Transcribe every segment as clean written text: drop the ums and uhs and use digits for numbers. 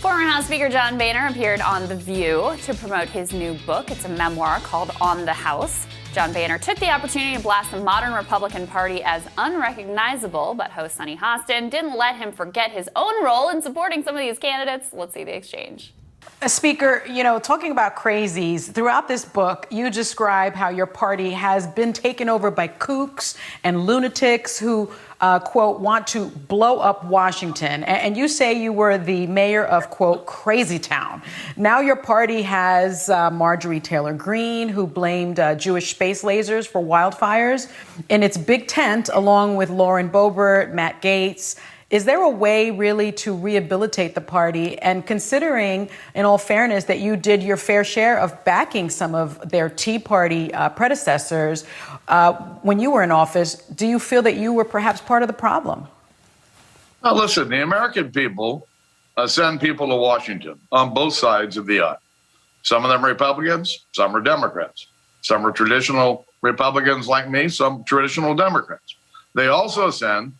Former House Speaker John Boehner appeared on The View to promote his new book. It's a memoir called On the House. John Boehner took the opportunity to blast the modern Republican Party as unrecognizable, but host Sunny Hostin didn't let him forget his own role in supporting some of these candidates. Let's see the exchange. Speaker, talking about crazies, throughout this book, you describe how your party has been taken over by kooks and lunatics who, quote, want to blow up Washington. And you say you were the mayor of, quote, Crazy Town. Now your party has Marjorie Taylor Greene, who blamed Jewish space lasers for wildfires in its big tent, along with Lauren Boebert, Matt Gaetz. Is there a way really to rehabilitate the party? And considering, in all fairness, that you did your fair share of backing some of their Tea Party predecessors when you were in office, do you feel that you were perhaps part of the problem? Well, listen, the American people send people to Washington on both sides of the aisle. Some of them are Republicans, some are Democrats. Some are traditional Republicans like me, some traditional Democrats. They also send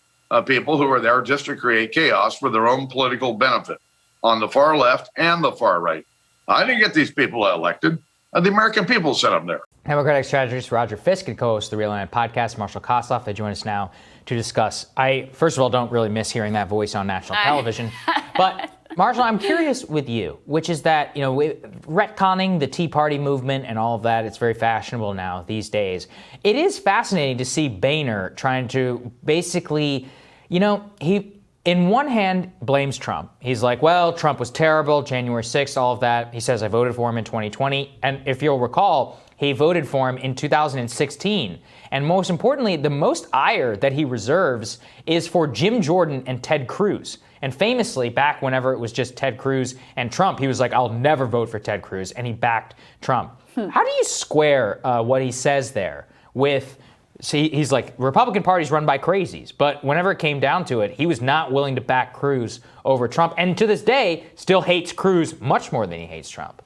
people who are there just to create chaos for their own political benefit on the far left and the far right. I didn't get these people elected. The American people sent them there. Democratic strategist Roger Fisk and co-host of the Realignment podcast, Marshall Kosloff, they join us now to discuss. I, first of all, don't really miss hearing that voice on national television. But, Marshall, I'm curious with you, which is that, retconning the Tea Party movement and all of that, it's very fashionable now these days. It is fascinating to see Boehner trying to basically, he, in one hand, blames Trump. He's like, well, Trump was terrible, January 6th, all of that. He says, I voted for him in 2020. And if you'll recall, he voted for him in 2016. And most importantly, the most ire that he reserves is for Jim Jordan and Ted Cruz. And famously, back whenever it was just Ted Cruz and Trump, he was like, I'll never vote for Ted Cruz. And he backed Trump. How do you square what he says there with... See, he's like, Republican Party's run by crazies. But whenever it came down to it, he was not willing to back Cruz over Trump. And to this day, still hates Cruz much more than he hates Trump.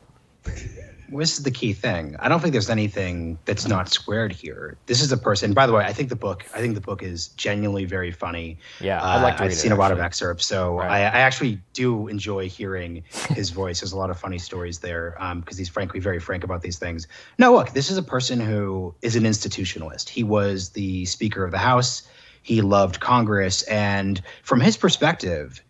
Well, this is the key thing. I don't think there's anything that's not squared here. This is a person. By the way, I think the book is genuinely very funny. Yeah, I'd like to read it. I've seen a lot of excerpts, so right. I actually do enjoy hearing his voice. There's a lot of funny stories there because he's frankly very frank about these things. No, look, this is a person who is an institutionalist. He was the Speaker of the House. He loved Congress, and from his perspective,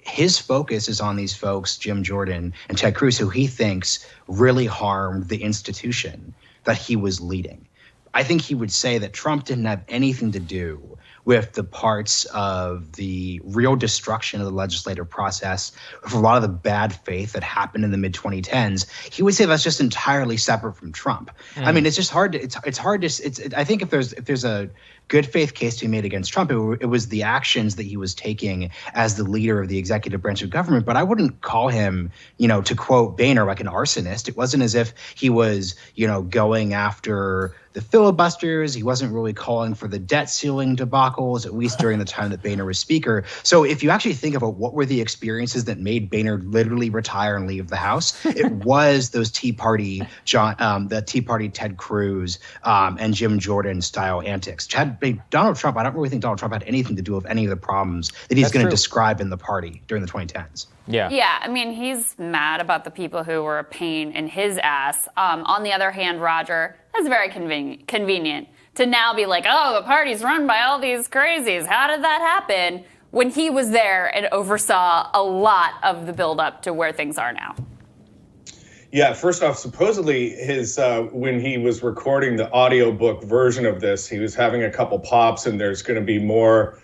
his focus is on these folks, Jim Jordan and Ted Cruz, who he thinks really harmed the institution that he was leading. I think he would say that Trump didn't have anything to do with the parts of the real destruction of the legislative process, with a lot of the bad faith that happened in the mid-2010s. He would say that's just entirely separate from Trump. I mean, it's just hard to, I think if there's a good faith case to be made against Trump, it was the actions that he was taking as the leader of the executive branch of government. But I wouldn't call him, to quote Boehner, like an arsonist. It wasn't as if he was, going after the filibusters. He wasn't really calling for the debt ceiling debacles, at least during the time that Boehner was Speaker. So if you actually think about what were the experiences that made Boehner literally retire and leave the House, it was those Tea Party, the Tea Party Ted Cruz and Jim Jordan style antics. Donald Trump, I don't really think Donald Trump had anything to do with any of the problems that he's going to describe in the party during the 2010s. Yeah, I mean, he's mad about the people who were a pain in his ass. On the other hand, Roger, that's very convenient to now be like, oh, the party's run by all these crazies. How did that happen? When he was there and oversaw a lot of the buildup to where things are now. Yeah, first off, supposedly his when he was recording the audiobook version of this, he was having a couple pops, and there's going to be more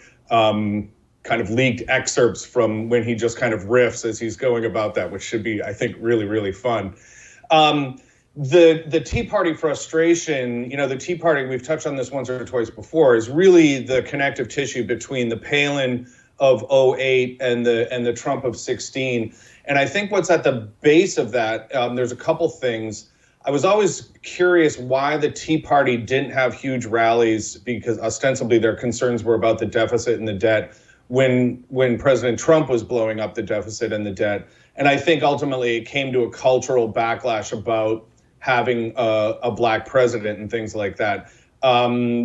kind of leaked excerpts from when he just kind of riffs as he's going about that, which should be, I think, really, really fun. The Tea Party frustration, the Tea Party, we've touched on this once or twice before, is really the connective tissue between the Palin of 2008 and the Trump of 2016. And I think what's at the base of that, there's a couple things. I was always curious why the Tea Party didn't have huge rallies, because ostensibly their concerns were about the deficit and the debt when President Trump was blowing up the deficit and the debt. And I think ultimately it came to a cultural backlash about having a black president and things like that.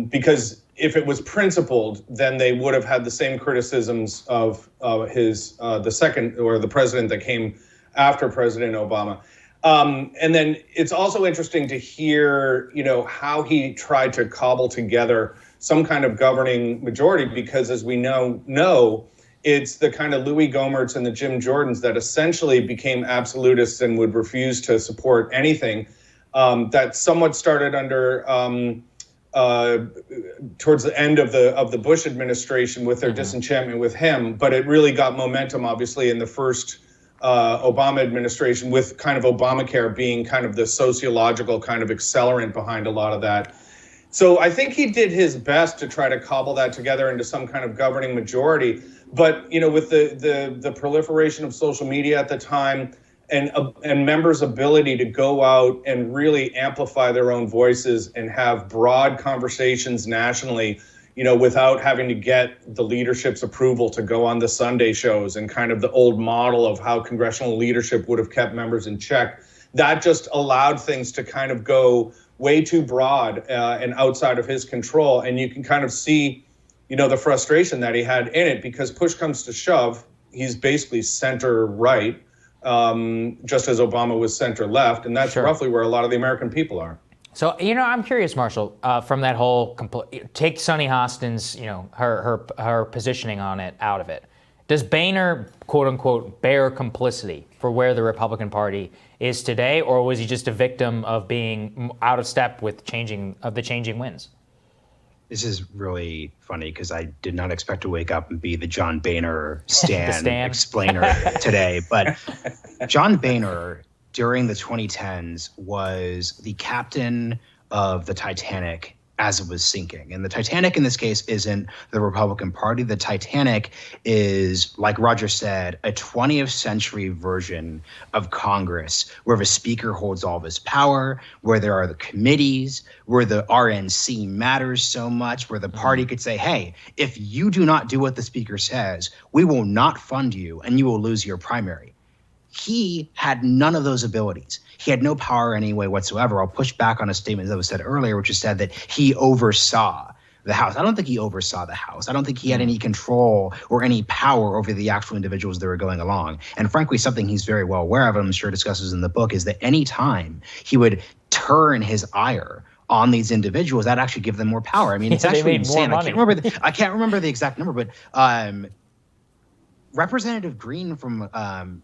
Because if it was principled, then they would have had the same criticisms of the president that came after President Obama. And then it's also interesting to hear, how he tried to cobble together some kind of governing majority, because as we know, it's the kind of Louis Gohmerts and the Jim Jordans that essentially became absolutists and would refuse to support anything. That somewhat started under towards the end of the Bush administration with their disenchantment with him, but it really got momentum, obviously, in the first Obama administration, with kind of Obamacare being kind of the sociological kind of accelerant behind a lot of that. So I think he did his best to try to cobble that together into some kind of governing majority. But, with the proliferation of social media at the time, and members' ability to go out and really amplify their own voices and have broad conversations nationally, without having to get the leadership's approval to go on the Sunday shows and kind of the old model of how congressional leadership would have kept members in check, that just allowed things to kind of go way too broad and outside of his control. And you can kind of see, the frustration that he had in it, because push comes to shove, he's basically center right. Just as Obama was center left, and that's roughly where a lot of the American people are. So, I'm curious, Marshall, from that whole take Sonny Hostin's, her positioning on it out of it. Does Boehner, quote unquote, bear complicity for where the Republican Party is today, or was he just a victim of being out of step with the changing winds? This is really funny because I did not expect to wake up and be the John Boehner explainer today. But John Boehner, during the 2010s, was the captain of the Titanic as it was sinking. And the Titanic in this case isn't the Republican Party. The Titanic is, like Roger said, a 20th century version of Congress, where the speaker holds all this power, where there are the committees, where the RNC matters so much, where the party could say, hey, if you do not do what the speaker says, we will not fund you and you will lose your primary. He had none of those abilities. He had no power in any way whatsoever. I'll push back on a statement that was said earlier, which is said that he oversaw the House. I don't think he oversaw the House. I don't think he had any control or any power over the actual individuals that were going along. And frankly, something he's very well aware of, and I'm sure discusses in the book, is that any time he would turn his ire on these individuals, that actually give them more power. I mean, it's actually insane. I can't remember the exact number, but Representative Green from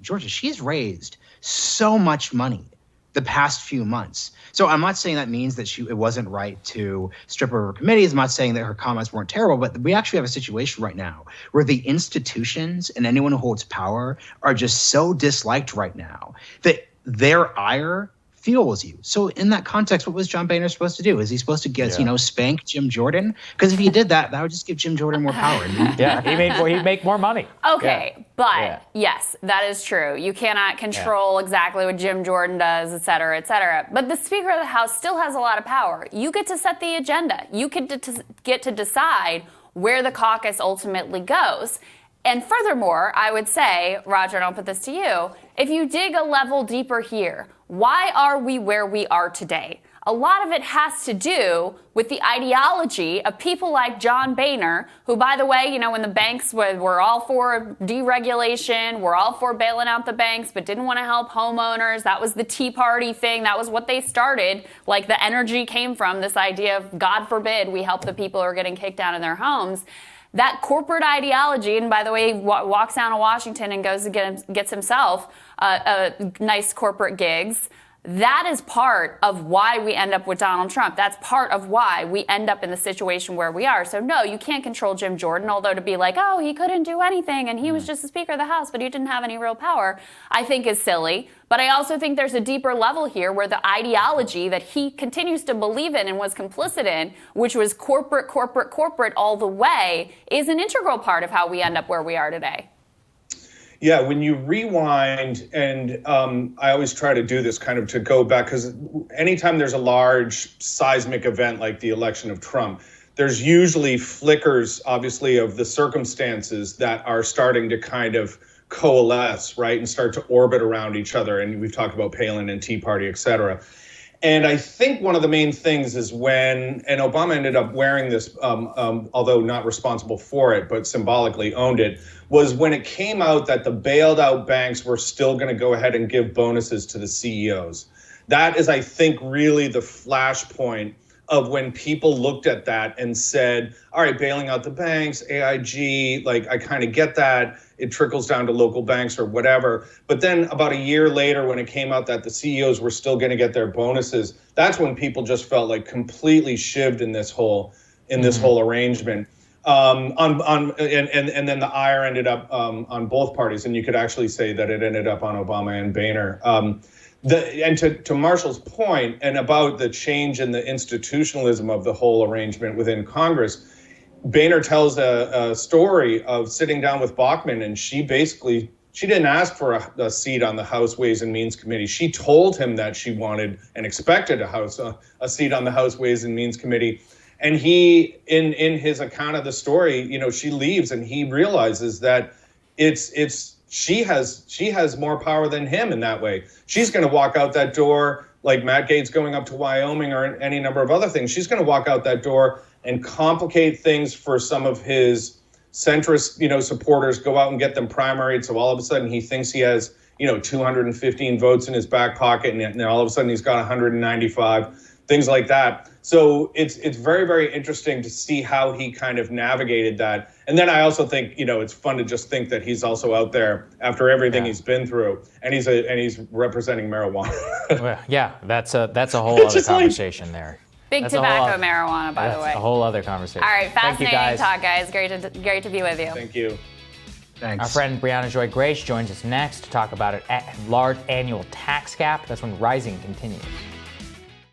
Georgia, she's raised so much money the past few months. So I'm not saying that means that it wasn't right to strip her of her committees. I'm not saying that her comments weren't terrible, but we actually have a situation right now where the institutions and anyone who holds power are just so disliked right now that their ire fuels you. So in that context, what was John Boehner supposed to do? Is he supposed to get, spank Jim Jordan? Because if he did that, that would just give Jim Jordan more power. He'd make more money. Okay, but yes, that is true. You cannot control exactly what Jim Jordan does, et cetera, et cetera. But the Speaker of the House still has a lot of power. You get to set the agenda. You get to decide where the caucus ultimately goes. And furthermore, I would say, Roger, and I'll put this to you, if you dig a level deeper here, why are we where we are today? A lot of it has to do with the ideology of people like John Boehner, who, by the way, when the banks were all for deregulation, were all for bailing out the banks, but didn't want to help homeowners. That was the Tea Party thing. That was what they started. Like, the energy came from this idea of, God forbid, we help the people who are getting kicked out of their homes. That corporate ideology, and by the way, he walks down to Washington and goes and gets himself nice corporate gigs. That is part of why we end up with Donald Trump. That's part of why we end up in the situation where we are. So no, you can't control Jim Jordan, although to be like, oh, he couldn't do anything and he was just the Speaker of the House, but he didn't have any real power, I think is silly. But I also think there's a deeper level here where the ideology that he continues to believe in and was complicit in, which was corporate all the way, is an integral part of how we end up where we are today. Yeah, when you rewind, and I always try to do this kind of to go back, because anytime there's a large seismic event like the election of Trump, there's usually flickers, obviously, of the circumstances that are starting to kind of coalesce, right, and start to orbit around each other. And we've talked about Palin and Tea Party, et cetera. And I think one of the main things is and Obama ended up wearing this, although not responsible for it, but symbolically owned it, was when it came out that the bailed out banks were still going to go ahead and give bonuses to the CEOs. That is, I think, really the flashpoint of when people looked at that and said, all right, bailing out the banks, AIG, like, I kind of get that. It trickles down to local banks or whatever. But then about a year later, when it came out that the CEOs were still going to get their bonuses, that's when people just felt like completely shivved in this whole arrangement. And then the ire ended up on both parties, and you could actually say that it ended up on Obama and Boehner. And to Marshall's point, and about the change in the institutionalism of the whole arrangement within Congress, Boehner tells a story of sitting down with Bachmann, and she didn't ask for a seat on the House Ways and Means Committee. She told him that she wanted and expected a seat on the House Ways and Means Committee. And he, in his account of the story, she leaves, and he realizes that she has more power than him in that way. She's going to walk out that door like Matt Gaetz going up to Wyoming or any number of other things. She's going to walk out that door and complicate things for some of his centrist, supporters, go out and get them primaried. So all of a sudden he thinks he has, 215 votes in his back pocket, and all of a sudden he's got 195, things like that. So it's very, very interesting to see how he kind of navigated that. And then I also think, it's fun to just think that he's also out there after everything he's been through, and he's representing marijuana. Well, yeah, that's a whole other conversation there. Big That's tobacco marijuana, by the way. That's a whole other conversation. All right, fascinating Thank you, guys. talk, guys. Great to be with you. Thank you. Thanks. Our friend Brianna Joy Grace joins us next to talk about a large annual tax gap. That's when Rising continues.